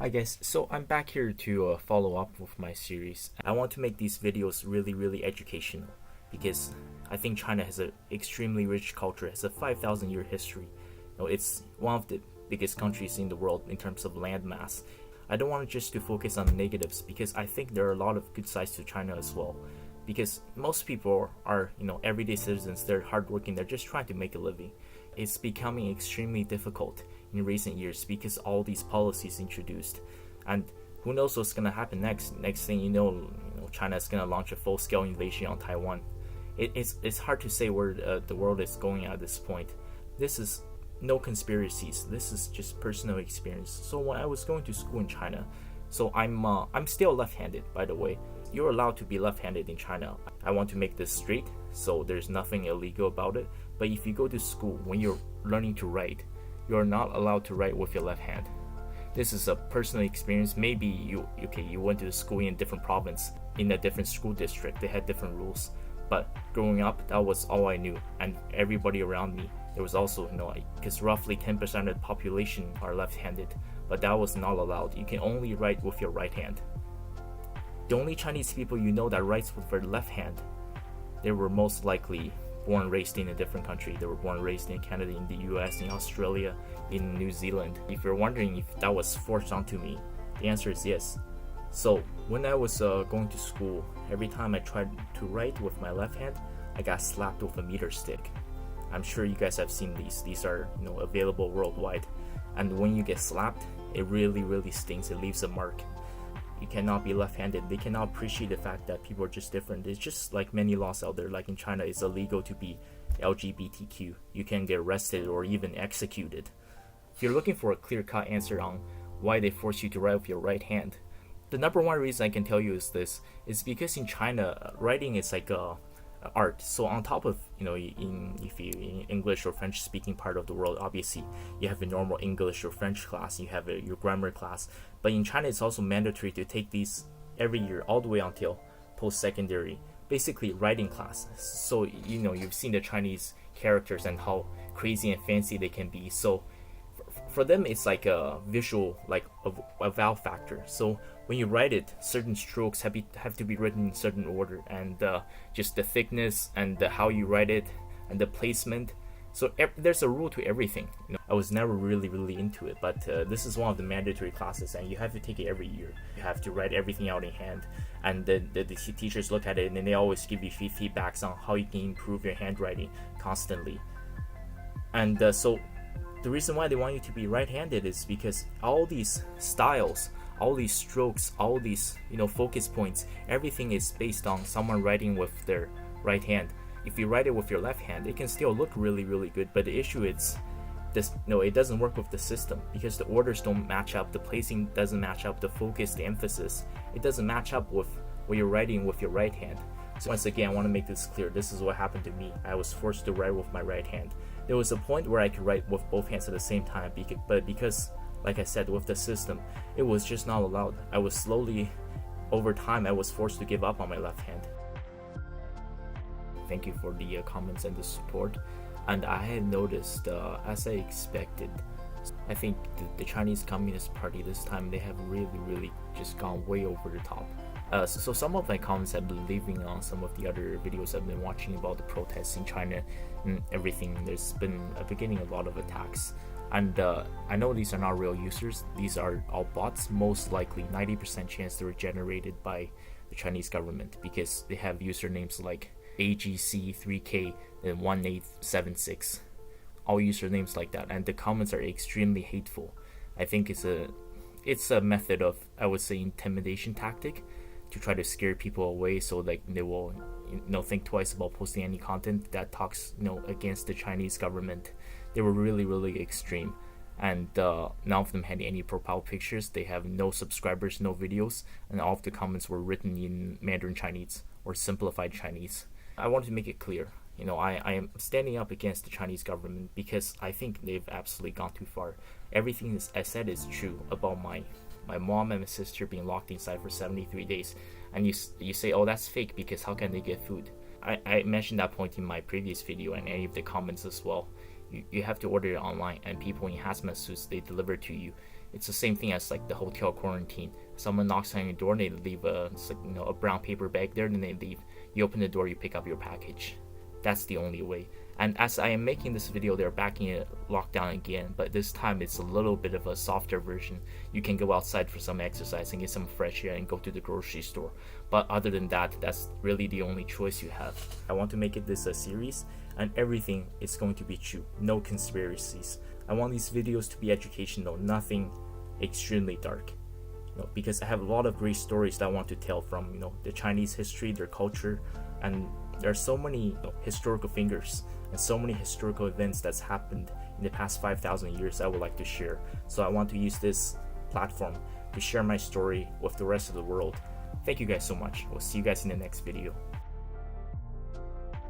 Hi guys, so I'm back here to follow up with my series. I want to make these videos really educational because I think China has an extremely rich culture, has a 5,000 year history. It's one of the biggest countries in the world in terms of land mass. I don't want just to focus on negatives because I think there are a lot of good sides to China as well. Because most people are, everyday citizens, they're hardworking, they're just trying to make a living. It's becoming extremely difficult in recent years because all these policies introduced, and who knows what's gonna happen next thing China's gonna launch a full-scale invasion on Taiwan. It's hard to say where the world is going at this point. This is no conspiracies, this is just personal experience. So when I was going to school in China, so I'm still left-handed, by the way. You're allowed to be left-handed in China. I want to make this straight, so there's nothing illegal about it. But if you go to school, when you're learning to write, you're not allowed to write with your left hand. This is a personal experience. Maybe you went to school in a different province, in a different school district. They had different rules. But growing up, that was all I knew. And everybody around me, there was also, because roughly 10% of the population are left-handed. But that was not allowed. You can only write with your right hand. The only Chinese people that writes with their left hand, they were most likely born and raised in a different country. They were born and raised in Canada, in the US, in Australia, in New Zealand. If you're wondering if that was forced onto me, the answer is yes. So when I was going to school, every time I tried to write with my left hand, I got slapped with a meter stick. I'm sure you guys have seen these. These are available worldwide. And when you get slapped, it really stings. It leaves a mark. You cannot be left-handed. They cannot appreciate the fact that people are just different. It's just like many laws out there, like in China, it's illegal to be LGBTQ. You can get arrested or even executed. If you're looking for a clear-cut answer on why they force you to write with your right hand, the number one reason I can tell you is this. It's because in China, writing is like art. So on top of if you in English or French speaking part of the world, obviously you have a normal English or French class, you have your grammar class, but in China it's also mandatory to take these every year all the way until post-secondary, basically writing class. So you've seen the Chinese characters and how crazy and fancy they can be. So for them it's like a visual, like a wow factor. So when you write it, certain strokes have to be written in certain order, and just the thickness and how you write it and the placement. So there's a rule to everything. I was never really into it, but this is one of the mandatory classes, and you have to take it every year. You have to write everything out in hand, and the teachers look at it, and then they always give you feedbacks on how you can improve your handwriting constantly. And so the reason why they want you to be right-handed is because all these styles, all these strokes, all these focus points, everything is based on someone writing with their right hand. If you write it with your left hand, it can still look really good, but the issue is this: it doesn't work with the system because the orders don't match up, the placing doesn't match up, the focus, the emphasis, it doesn't match up with what you're writing with your right hand. So once again, I want to make this clear. This is what happened to me. I was forced to write with my right hand. There was a point where I could write with both hands at the same time, but because, like I said, with the system, it was just not allowed. I was slowly, over time, I was forced to give up on my left hand. Thank you for the comments and the support. And I had noticed, as I expected, I think the Chinese Communist Party this time, they have really just gone way over the top. So some of my comments have been leaving on some of the other videos I've been watching about the protests in China and everything. There's been beginning a lot of attacks. And I know these are not real users. These are all bots. Most likely 90% chance they were generated by the Chinese government because they have usernames like AGC3K and 1876. All usernames like that. And the comments are extremely hateful. I think it's a method of, I would say, intimidation tactic to try to scare people away, so like they will think twice about posting any content that talks against the Chinese government. They were really extreme, and none of them had any profile pictures. They have no subscribers, no videos, and all of the comments were written in Mandarin Chinese or simplified Chinese. I want to make it clear, I am standing up against the Chinese government because I think they've absolutely gone too far. Everything I said is true about my mom and my sister being locked inside for 73 days, and you say, oh, that's fake because how can they get food? I mentioned that point in my previous video and any of the comments as well. You have to order it online, and people in hazmat suits, they deliver to you. It's the same thing as like the hotel quarantine. Someone knocks on your door and they leave a brown paper bag there, and then they leave. You open the door, you pick up your package. That's the only way. And as I am making this video, they're backing it lockdown again, but this time it's a little bit of a softer version. You can go outside for some exercise and get some fresh air and go to the grocery store. But other than that, that's really the only choice you have. I want to make this a series, and everything is going to be true. No conspiracies. I want these videos to be educational, nothing extremely dark. Because I have a lot of great stories that I want to tell from the Chinese history, their culture, and there are so many historical figures and so many historical events that's happened in the past 5,000 years I would like to share. So I want to use this platform to share my story with the rest of the world. Thank you guys so much. We'll see you guys in the next video.